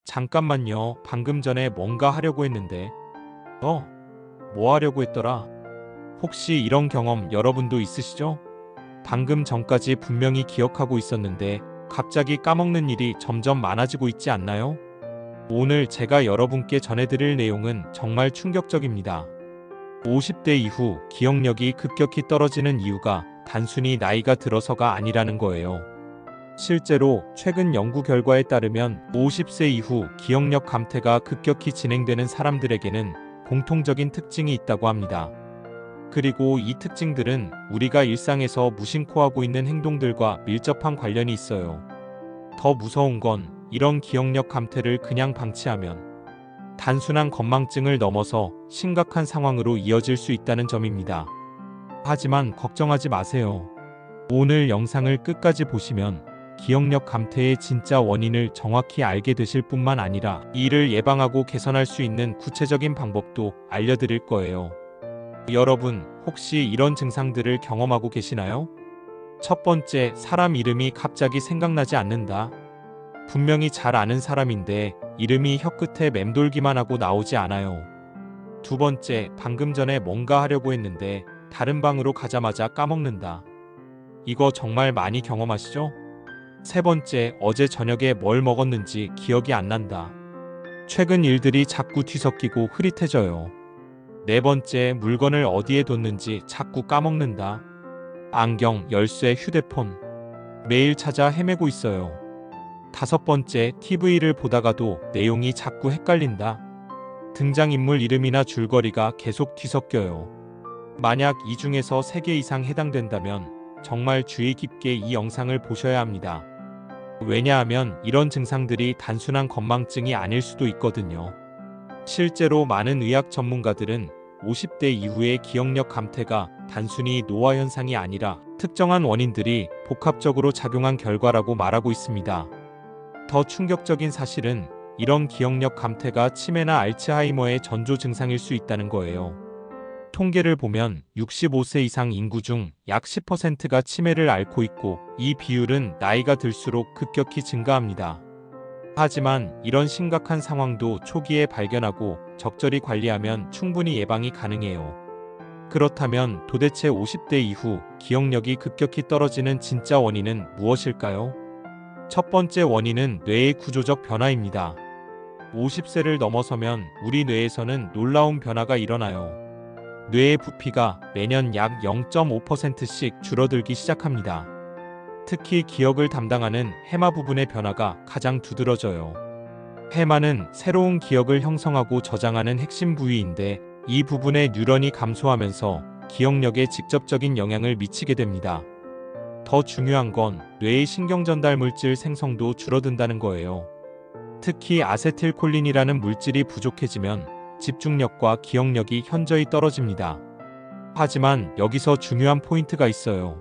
잠깐만요. 방금 전에 뭔가 하려고 했는데. 뭐 하려고 했더라? 혹시 이런 경험 여러분도 있으시죠? 방금 전까지 분명히 기억하고 있었는데 갑자기 까먹는 일이 점점 많아지고 있지 않나요? 오늘 제가 여러분께 전해드릴 내용은 정말 충격적입니다. 50대 이후 기억력이 급격히 떨어지는 이유가 단순히 나이가 들어서가 아니라는 거예요. 실제로 최근 연구 결과에 따르면 50세 이후 기억력 감퇴가 급격히 진행되는 사람들에게는 공통적인 특징이 있다고 합니다. 그리고 이 특징들은 우리가 일상에서 무심코 하고 있는 행동들과 밀접한 관련이 있어요. 더 무서운 건 이런 기억력 감퇴를 그냥 방치하면 단순한 건망증을 넘어서 심각한 상황으로 이어질 수 있다는 점입니다. 하지만 걱정하지 마세요. 오늘 영상을 끝까지 보시면 기억력 감퇴의 진짜 원인을 정확히 알게 되실 뿐만 아니라 이를 예방하고 개선할 수 있는 구체적인 방법도 알려드릴 거예요. 여러분, 혹시 이런 증상들을 경험하고 계시나요? 첫 번째, 사람 이름이 갑자기 생각나지 않는다. 분명히 잘 아는 사람인데 이름이 혀끝에 맴돌기만 하고 나오지 않아요. 두 번째, 방금 전에 뭔가 하려고 했는데 다른 방으로 가자마자 까먹는다. 이거 정말 많이 경험하시죠? 세 번째, 어제 저녁에 뭘 먹었는지 기억이 안 난다. 최근 일들이 자꾸 뒤섞이고 흐릿해져요. 네 번째, 물건을 어디에 뒀는지 자꾸 까먹는다. 안경, 열쇠, 휴대폰. 매일 찾아 헤매고 있어요. 다섯 번째, TV를 보다가도 내용이 자꾸 헷갈린다. 등장인물 이름이나 줄거리가 계속 뒤섞여요. 만약 이 중에서 3개 이상 해당된다면 정말 주의 깊게 이 영상을 보셔야 합니다. 왜냐하면 이런 증상들이 단순한 건망증이 아닐 수도 있거든요. 실제로 많은 의학 전문가들은 50대 이후의 기억력 감퇴가 단순히 노화 현상이 아니라 특정한 원인들이 복합적으로 작용한 결과라고 말하고 있습니다. 더 충격적인 사실은 이런 기억력 감퇴가 치매나 알츠하이머의 전조 증상일 수 있다는 거예요. 통계를 보면 65세 이상 인구 중 약 10%가 치매를 앓고 있고 이 비율은 나이가 들수록 급격히 증가합니다. 하지만 이런 심각한 상황도 초기에 발견하고 적절히 관리하면 충분히 예방이 가능해요. 그렇다면 도대체 50대 이후 기억력이 급격히 떨어지는 진짜 원인은 무엇일까요? 첫 번째 원인은 뇌의 구조적 변화입니다. 50세를 넘어서면 우리 뇌에서는 놀라운 변화가 일어나요. 뇌의 부피가 매년 약 0.5%씩 줄어들기 시작합니다. 특히 기억을 담당하는 해마 부분의 변화가 가장 두드러져요. 해마는 새로운 기억을 형성하고 저장하는 핵심 부위인데 이 부분의 뉴런이 감소하면서 기억력에 직접적인 영향을 미치게 됩니다. 더 중요한 건 뇌의 신경전달 물질 생성도 줄어든다는 거예요. 특히 아세틸콜린이라는 물질이 부족해지면 집중력과 기억력이 현저히 떨어집니다. 하지만 여기서 중요한 포인트가 있어요.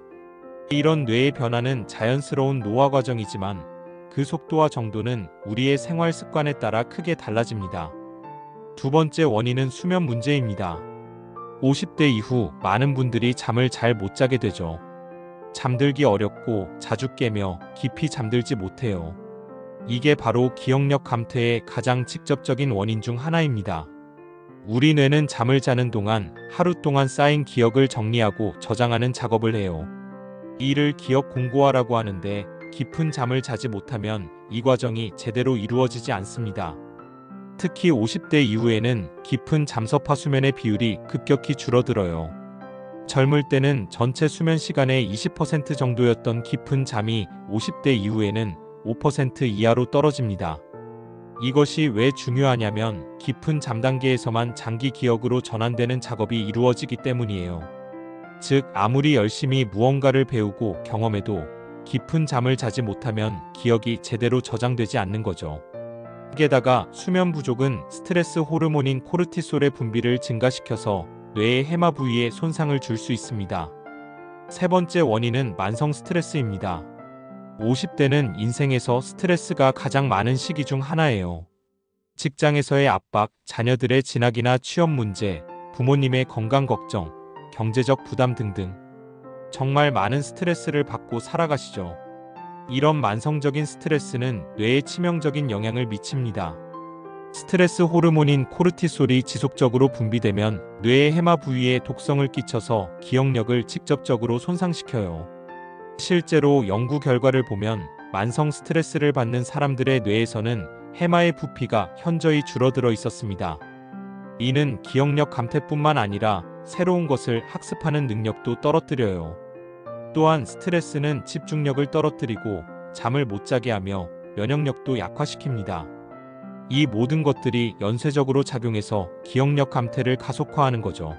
이런 뇌의 변화는 자연스러운 노화 과정이지만 그 속도와 정도는 우리의 생활 습관에 따라 크게 달라집니다. 두 번째 원인은 수면 문제입니다. 50대 이후 많은 분들이 잠을 잘 못 자게 되죠. 잠들기 어렵고 자주 깨며 깊이 잠들지 못해요. 이게 바로 기억력 감퇴의 가장 직접적인 원인 중 하나입니다. 우리 뇌는 잠을 자는 동안 하루 동안 쌓인 기억을 정리하고 저장하는 작업을 해요. 이를 기억 공고화라고 하는데 깊은 잠을 자지 못하면 이 과정이 제대로 이루어지지 않습니다. 특히 50대 이후에는 깊은 잠섭화 수면의 비율이 급격히 줄어들어요. 젊을 때는 전체 수면 시간의 20% 정도였던 깊은 잠이 50대 이후에는 5% 이하로 떨어집니다. 이것이 왜 중요하냐면 깊은 잠 단계에서만 장기 기억으로 전환되는 작업이 이루어지기 때문이에요. 즉, 아무리 열심히 무언가를 배우고 경험해도 깊은 잠을 자지 못하면 기억이 제대로 저장되지 않는 거죠. 게다가 수면 부족은 스트레스 호르몬인 코르티솔의 분비를 증가시켜서 뇌의 해마 부위에 손상을 줄 수 있습니다. 세 번째 원인은 만성 스트레스입니다. 50대는 인생에서 스트레스가 가장 많은 시기 중 하나예요. 직장에서의 압박, 자녀들의 진학이나 취업 문제, 부모님의 건강 걱정, 경제적 부담 등등 정말 많은 스트레스를 받고 살아가시죠. 이런 만성적인 스트레스는 뇌에 치명적인 영향을 미칩니다. 스트레스 호르몬인 코르티솔이 지속적으로 분비되면 뇌의 해마 부위에 독성을 끼쳐서 기억력을 직접적으로 손상시켜요. 실제로 연구 결과를 보면 만성 스트레스를 받는 사람들의 뇌에서는 해마의 부피가 현저히 줄어들어 있었습니다. 이는 기억력 감퇴뿐만 아니라 새로운 것을 학습하는 능력도 떨어뜨려요. 또한 스트레스는 집중력을 떨어뜨리고 잠을 못 자게 하며 면역력도 약화시킵니다. 이 모든 것들이 연쇄적으로 작용해서 기억력 감퇴를 가속화하는 거죠.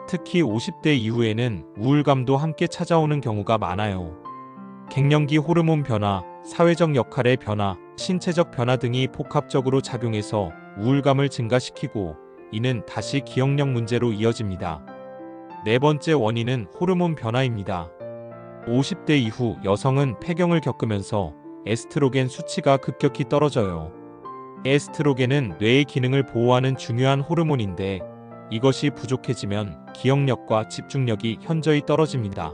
특히 50대 이후에는 우울감도 함께 찾아오는 경우가 많아요. 갱년기 호르몬 변화, 사회적 역할의 변화, 신체적 변화 등이 복합적으로 작용해서 우울감을 증가시키고 이는 다시 기억력 문제로 이어집니다. 네 번째 원인은 호르몬 변화입니다. 50대 이후 여성은 폐경을 겪으면서 에스트로겐 수치가 급격히 떨어져요. 에스트로겐은 뇌의 기능을 보호하는 중요한 호르몬인데 이것이 부족해지면 기억력과 집중력이 현저히 떨어집니다.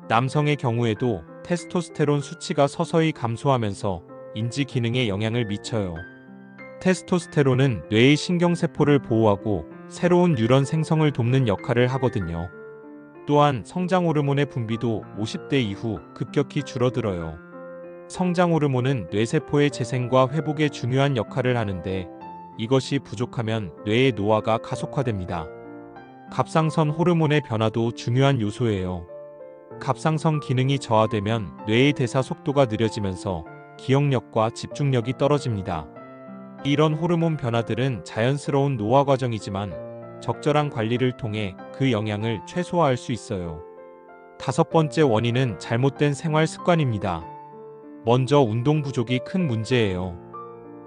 남성의 경우에도 테스토스테론 수치가 서서히 감소하면서 인지 기능에 영향을 미쳐요. 테스토스테론은 뇌의 신경세포를 보호하고 새로운 뉴런 생성을 돕는 역할을 하거든요. 또한 성장 호르몬의 분비도 50대 이후 급격히 줄어들어요. 성장 호르몬은 뇌세포의 재생과 회복에 중요한 역할을 하는데 이것이 부족하면 뇌의 노화가 가속화됩니다. 갑상선 호르몬의 변화도 중요한 요소예요. 갑상선 기능이 저하되면 뇌의 대사 속도가 느려지면서 기억력과 집중력이 떨어집니다. 이런 호르몬 변화들은 자연스러운 노화 과정이지만 적절한 관리를 통해 그 영향을 최소화할 수 있어요. 다섯 번째 원인은 잘못된 생활 습관입니다. 먼저 운동 부족이 큰 문제예요.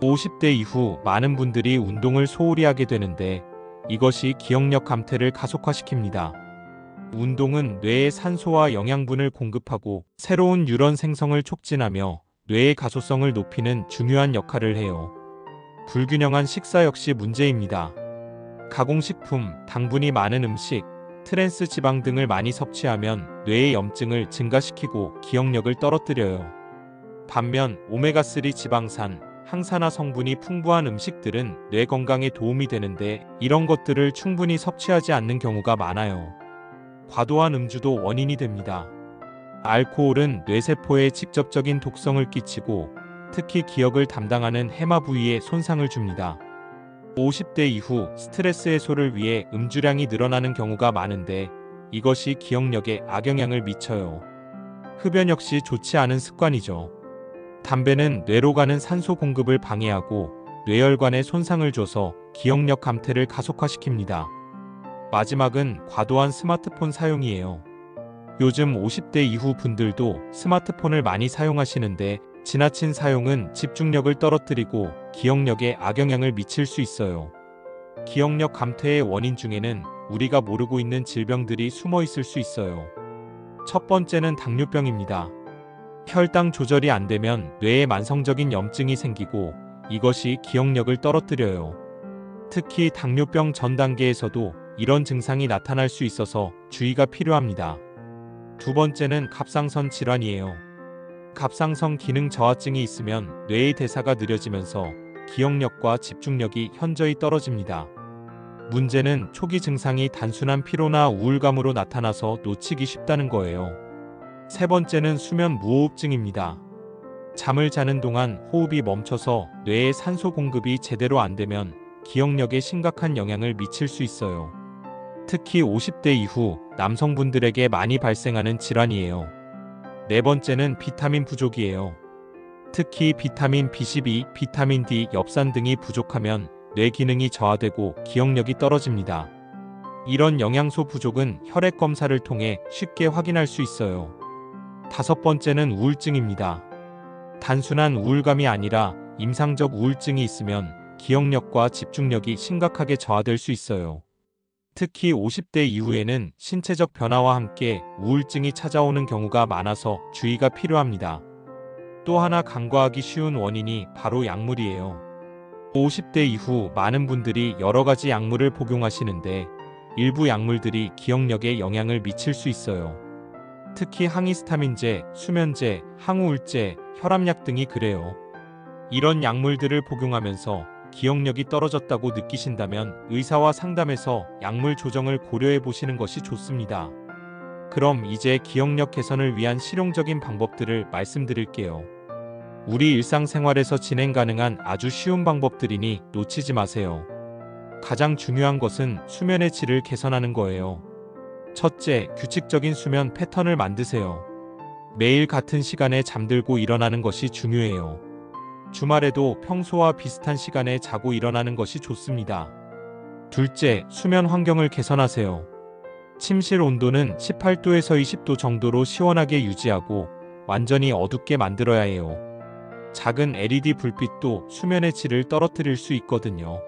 50대 이후 많은 분들이 운동을 소홀히 하게 되는데 이것이 기억력 감퇴를 가속화시킵니다. 운동은 뇌에 산소와 영양분을 공급하고 새로운 뉴런 생성을 촉진하며 뇌의 가소성을 높이는 중요한 역할을 해요. 불균형한 식사 역시 문제입니다. 가공식품, 당분이 많은 음식, 트랜스 지방 등을 많이 섭취하면 뇌의 염증을 증가시키고 기억력을 떨어뜨려요. 반면 오메가3 지방산, 항산화 성분이 풍부한 음식들은 뇌 건강에 도움이 되는데 이런 것들을 충분히 섭취하지 않는 경우가 많아요. 과도한 음주도 원인이 됩니다. 알코올은 뇌세포에 직접적인 독성을 끼치고 특히 기억을 담당하는 해마 부위에 손상을 줍니다. 50대 이후 스트레스 해소를 위해 음주량이 늘어나는 경우가 많은데 이것이 기억력에 악영향을 미쳐요. 흡연 역시 좋지 않은 습관이죠. 담배는 뇌로 가는 산소 공급을 방해하고 뇌혈관에 손상을 줘서 기억력 감퇴를 가속화시킵니다. 마지막은 과도한 스마트폰 사용이에요. 요즘 50대 이후 분들도 스마트폰을 많이 사용하시는데 지나친 사용은 집중력을 떨어뜨리고 기억력에 악영향을 미칠 수 있어요. 기억력 감퇴의 원인 중에는 우리가 모르고 있는 질병들이 숨어 있을 수 있어요. 첫 번째는 당뇨병입니다. 혈당 조절이 안 되면 뇌에 만성적인 염증이 생기고 이것이 기억력을 떨어뜨려요. 특히 당뇨병 전 단계에서도 이런 증상이 나타날 수 있어서 주의가 필요합니다. 두 번째는 갑상선 질환이에요. 갑상선 기능 저하증이 있으면 뇌의 대사가 느려지면서 기억력과 집중력이 현저히 떨어집니다. 문제는 초기 증상이 단순한 피로나 우울감으로 나타나서 놓치기 쉽다는 거예요. 세 번째는 수면 무호흡증입니다. 잠을 자는 동안 호흡이 멈춰서 뇌에 산소 공급이 제대로 안 되면 기억력에 심각한 영향을 미칠 수 있어요. 특히 50대 이후 남성분들에게 많이 발생하는 질환이에요. 네 번째는 비타민 부족이에요. 특히 비타민 B12, 비타민 D, 엽산 등이 부족하면 뇌 기능이 저하되고 기억력이 떨어집니다. 이런 영양소 부족은 혈액 검사를 통해 쉽게 확인할 수 있어요. 다섯 번째는 우울증입니다. 단순한 우울감이 아니라 임상적 우울증이 있으면 기억력과 집중력이 심각하게 저하될 수 있어요. 특히 50대 이후에는 신체적 변화와 함께 우울증이 찾아오는 경우가 많아서 주의가 필요합니다. 또 하나 간과하기 쉬운 원인이 바로 약물이에요. 50대 이후 많은 분들이 여러 가지 약물을 복용하시는데 일부 약물들이 기억력에 영향을 미칠 수 있어요. 특히 항히스타민제, 수면제, 항우울제, 혈압약 등이 그래요. 이런 약물들을 복용하면서 기억력이 떨어졌다고 느끼신다면 의사와 상담해서 약물 조정을 고려해 보시는 것이 좋습니다. 그럼 이제 기억력 개선을 위한 실용적인 방법들을 말씀드릴게요. 우리 일상생활에서 진행 가능한 아주 쉬운 방법들이니 놓치지 마세요. 가장 중요한 것은 수면의 질을 개선하는 거예요. 첫째, 규칙적인 수면 패턴을 만드세요. 매일 같은 시간에 잠들고 일어나는 것이 중요해요. 주말에도 평소와 비슷한 시간에 자고 일어나는 것이 좋습니다. 둘째, 수면 환경을 개선하세요. 침실 온도는 18도에서 20도 정도로 시원하게 유지하고 완전히 어둡게 만들어야 해요. 작은 LED 불빛도 수면의 질을 떨어뜨릴 수 있거든요.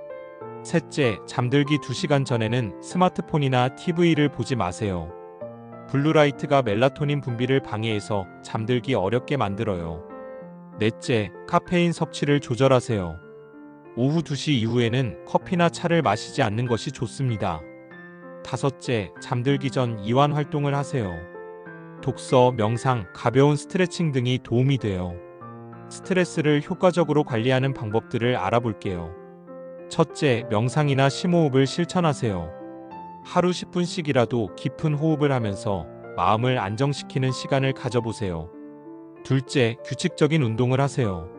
셋째, 잠들기 2시간 전에는 스마트폰이나 TV를 보지 마세요. 블루라이트가 멜라토닌 분비를 방해해서 잠들기 어렵게 만들어요. 넷째, 카페인 섭취를 조절하세요. 오후 2시 이후에는 커피나 차를 마시지 않는 것이 좋습니다. 다섯째, 잠들기 전 이완 활동을 하세요. 독서, 명상, 가벼운 스트레칭 등이 도움이 돼요. 스트레스를 효과적으로 관리하는 방법들을 알아볼게요. 첫째, 명상이나 심호흡을 실천하세요. 하루 10분씩이라도 깊은 호흡을 하면서 마음을 안정시키는 시간을 가져보세요. 둘째, 규칙적인 운동을 하세요.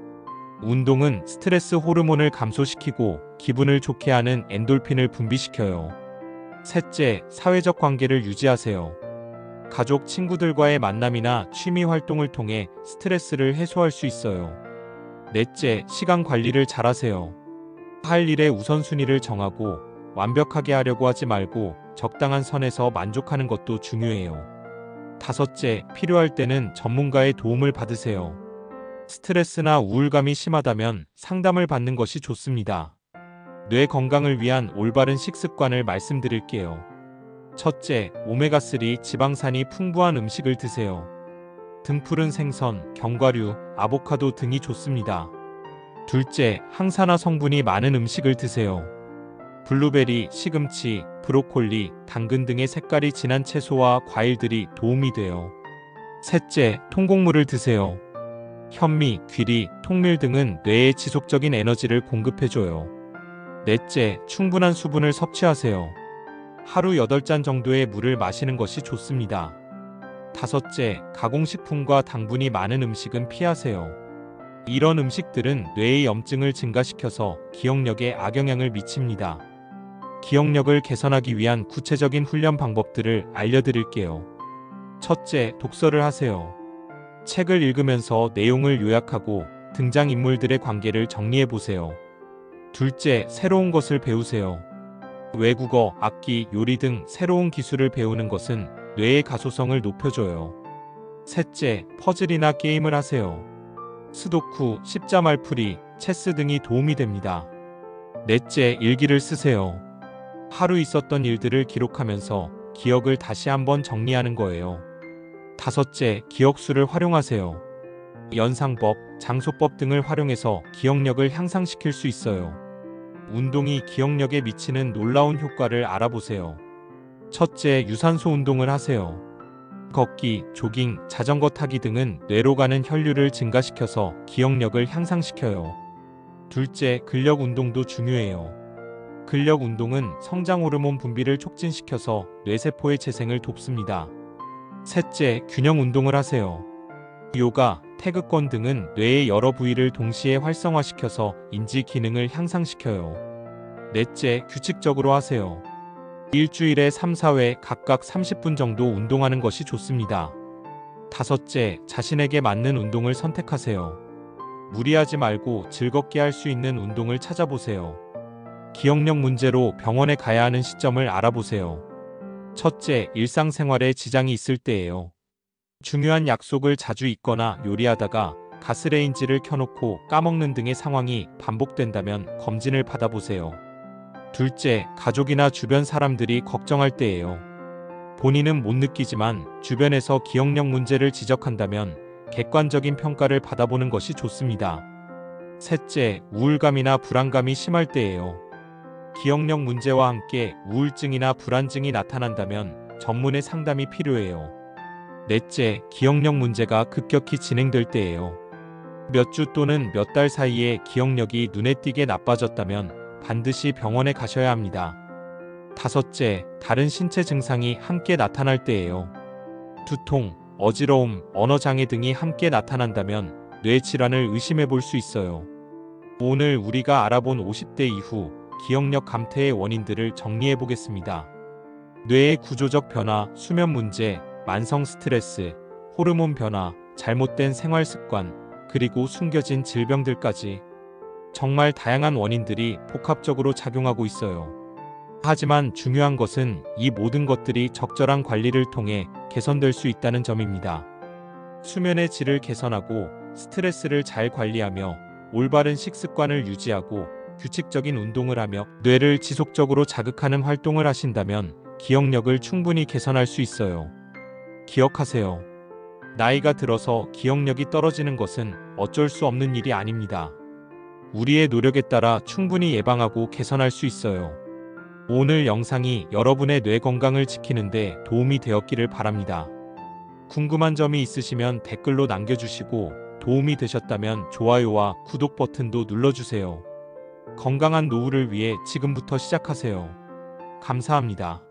운동은 스트레스 호르몬을 감소시키고 기분을 좋게 하는 엔돌핀을 분비시켜요. 셋째, 사회적 관계를 유지하세요. 가족, 친구들과의 만남이나 취미 활동을 통해 스트레스를 해소할 수 있어요. 넷째, 시간 관리를 잘하세요. 할 일의 우선순위를 정하고 완벽하게 하려고 하지 말고 적당한 선에서 만족하는 것도 중요해요. 다섯째, 필요할 때는 전문가의 도움을 받으세요. 스트레스나 우울감이 심하다면 상담을 받는 것이 좋습니다. 뇌 건강을 위한 올바른 식습관을 말씀드릴게요. 첫째, 오메가3 지방산이 풍부한 음식을 드세요. 등푸른 생선, 견과류, 아보카도 등이 좋습니다. 둘째, 항산화 성분이 많은 음식을 드세요. 블루베리, 시금치, 브로콜리, 당근 등의 색깔이 진한 채소와 과일들이 도움이 돼요. 셋째, 통곡물을 드세요. 현미, 귀리, 통밀 등은 뇌에 지속적인 에너지를 공급해줘요. 넷째, 충분한 수분을 섭취하세요. 하루 8잔 정도의 물을 마시는 것이 좋습니다. 다섯째, 가공식품과 당분이 많은 음식은 피하세요. 이런 음식들은 뇌의 염증을 증가시켜서 기억력에 악영향을 미칩니다. 기억력을 개선하기 위한 구체적인 훈련 방법들을 알려드릴게요. 첫째, 독서를 하세요. 책을 읽으면서 내용을 요약하고 등장인물들의 관계를 정리해보세요. 둘째, 새로운 것을 배우세요. 외국어, 악기, 요리 등 새로운 기술을 배우는 것은 뇌의 가소성을 높여줘요. 셋째, 퍼즐이나 게임을 하세요. 스도쿠, 십자말풀이, 체스 등이 도움이 됩니다. 넷째, 일기를 쓰세요. 하루 있었던 일들을 기록하면서 기억을 다시 한번 정리하는 거예요. 다섯째, 기억수를 활용하세요. 연상법, 장소법 등을 활용해서 기억력을 향상시킬 수 있어요. 운동이 기억력에 미치는 놀라운 효과를 알아보세요. 첫째, 유산소 운동을 하세요. 걷기, 조깅, 자전거 타기 등은 뇌로 가는 혈류를 증가시켜서 기억력을 향상시켜요. 둘째, 근력 운동도 중요해요. 근력 운동은 성장 호르몬 분비를 촉진시켜서 뇌세포의 재생을 돕습니다. 셋째, 균형 운동을 하세요. 요가, 태극권 등은 뇌의 여러 부위를 동시에 활성화시켜서 인지 기능을 향상시켜요. 넷째, 규칙적으로 하세요. 일주일에 3, 4회 각각 30분 정도 운동하는 것이 좋습니다. 다섯째, 자신에게 맞는 운동을 선택하세요. 무리하지 말고 즐겁게 할 수 있는 운동을 찾아보세요. 기억력 문제로 병원에 가야 하는 시점을 알아보세요. 첫째, 일상생활에 지장이 있을 때예요. 중요한 약속을 자주 잊거나 요리하다가 가스레인지를 켜놓고 까먹는 등의 상황이 반복된다면 검진을 받아보세요. 둘째, 가족이나 주변 사람들이 걱정할 때예요. 본인은 못 느끼지만 주변에서 기억력 문제를 지적한다면 객관적인 평가를 받아보는 것이 좋습니다. 셋째, 우울감이나 불안감이 심할 때예요. 기억력 문제와 함께 우울증이나 불안증이 나타난다면 전문의 상담이 필요해요. 넷째, 기억력 문제가 급격히 진행될 때예요. 몇 주 또는 몇 달 사이에 기억력이 눈에 띄게 나빠졌다면 반드시 병원에 가셔야 합니다. 다섯째, 다른 신체 증상이 함께 나타날 때예요. 두통, 어지러움, 언어장애 등이 함께 나타난다면 뇌 질환을 의심해 볼 수 있어요. 오늘 우리가 알아본 50대 이후 기억력 감퇴의 원인들을 정리해 보겠습니다. 뇌의 구조적 변화, 수면 문제, 만성 스트레스, 호르몬 변화, 잘못된 생활 습관, 그리고 숨겨진 질병들까지 정말 다양한 원인들이 복합적으로 작용하고 있어요. 하지만 중요한 것은 이 모든 것들이 적절한 관리를 통해 개선될 수 있다는 점입니다. 수면의 질을 개선하고 스트레스를 잘 관리하며 올바른 식습관을 유지하고 규칙적인 운동을 하며 뇌를 지속적으로 자극하는 활동을 하신다면 기억력을 충분히 개선할 수 있어요. 기억하세요. 나이가 들어서 기억력이 떨어지는 것은 어쩔 수 없는 일이 아닙니다. 우리의 노력에 따라 충분히 예방하고 개선할 수 있어요. 오늘 영상이 여러분의 뇌 건강을 지키는데 도움이 되었기를 바랍니다. 궁금한 점이 있으시면 댓글로 남겨주시고 도움이 되셨다면 좋아요와 구독 버튼도 눌러주세요. 건강한 노후를 위해 지금부터 시작하세요. 감사합니다.